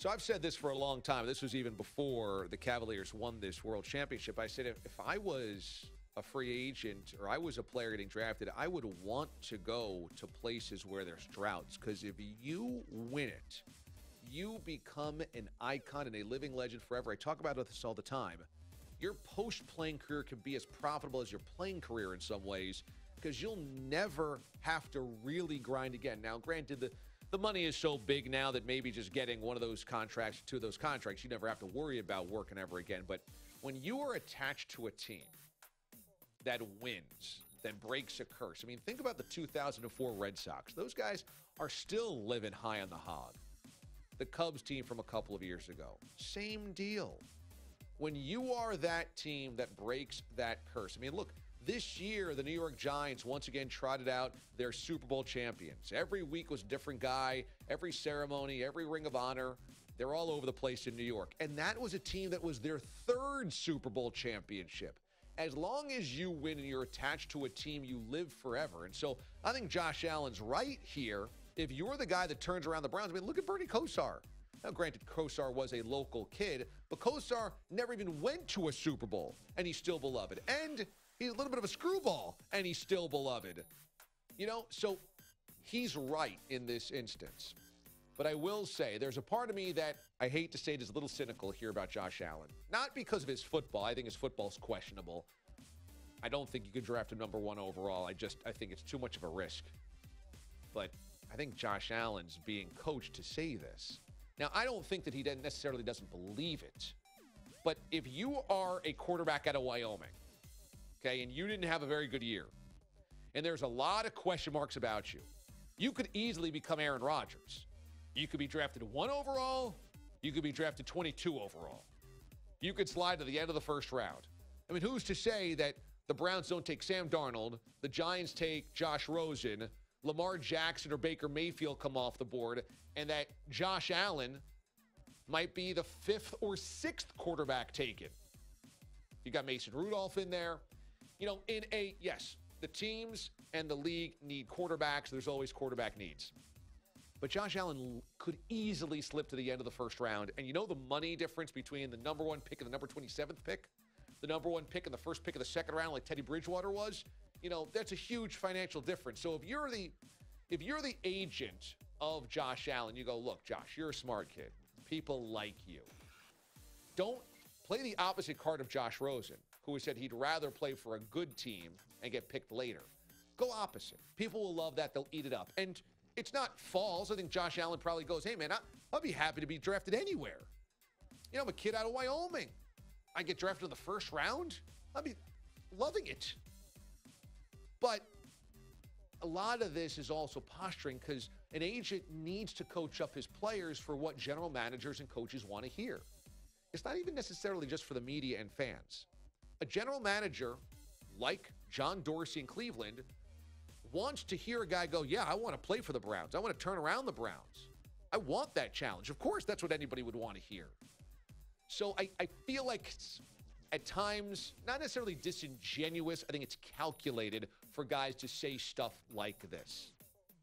So I've said this for a long time. This was even before the Cavaliers won this world championship. I said if I was a free agent or I was a player getting drafted, I would want to go to places where there's droughts. Because if you win it, you become an icon and a living legend forever. I talk about this all the time. Your post-playing career can be as profitable as your playing career in some ways because you'll never have to really grind again. Now, granted, the money is so big now that maybe just getting one of those contracts, two of those contracts, you never have to worry about working ever again. But when you are attached to a team that wins, that breaks a curse. I mean, think about the 2004 Red Sox. Those guys are still living high on the hog. The Cubs team from a couple of years ago, same deal. When you are that team that breaks that curse. I mean, look, this year, the New York Giants once again trotted out their Super Bowl champions. Every week was a different guy, every ceremony, every Ring of Honor. They're all over the place in New York. And that was a team that was their third Super Bowl championship. As long as you win and you're attached to a team, you live forever. And so I think Josh Allen's right here. If you're the guy that turns around the Browns, I mean, look at Bernie Kosar. Now, granted, Kosar was a local kid, but Kosar never even went to a Super Bowl, and he's still beloved. And he's a little bit of a screwball, and he's still beloved. You know, so he's right in this instance. But I will say, there's a part of me that I hate to say it is a little cynical here about Josh Allen. Not because of his football. I think his football's questionable. I don't think you could draft him number one overall. I think it's too much of a risk. But I think Josh Allen's being coached to say this. Now, I don't think that he necessarily doesn't believe it. But if you are a quarterback out of Wyoming, okay, and you didn't have a very good year, and there's a lot of question marks about you, you could easily become Aaron Rodgers. You could be drafted 1 overall. You could be drafted 22 overall. You could slide to the end of the first round. I mean, who's to say that the Browns don't take Sam Darnold, the Giants take Josh Rosen, Lamar Jackson or Baker Mayfield come off the board, and that Josh Allen might be the 5th or 6th quarterback taken. You got Mason Rudolph in there. You know, yes, the teams and the league need quarterbacks. There's always quarterback needs. But Josh Allen could easily slip to the end of the first round. And you know the money difference between the number 1 pick and the number 27th pick? The number 1 pick and the first pick of the second round like Teddy Bridgewater was? You know, that's a huge financial difference. So if you're the agent of Josh Allen, you go, look, Josh, you're a smart kid. People like you. Don't play the opposite card of Josh Rosen, who said he'd rather play for a good team and get picked later. Go opposite. People will love that. They'll eat it up. And it's not false. I think Josh Allen probably goes, hey, man, I'll be happy to be drafted anywhere. You know, I'm a kid out of Wyoming. I get drafted in the first round. I'll be loving it. But a lot of this is also posturing because an agent needs to coach up his players for what general managers and coaches want to hear. It's not even necessarily just for the media and fans. A general manager like John Dorsey in Cleveland wants to hear a guy go, yeah, I want to play for the Browns. I want to turn around the Browns. I want that challenge. Of course, that's what anybody would want to hear. So I feel like it's at times not necessarily disingenuous. I think it's calculated for guys to say stuff like this.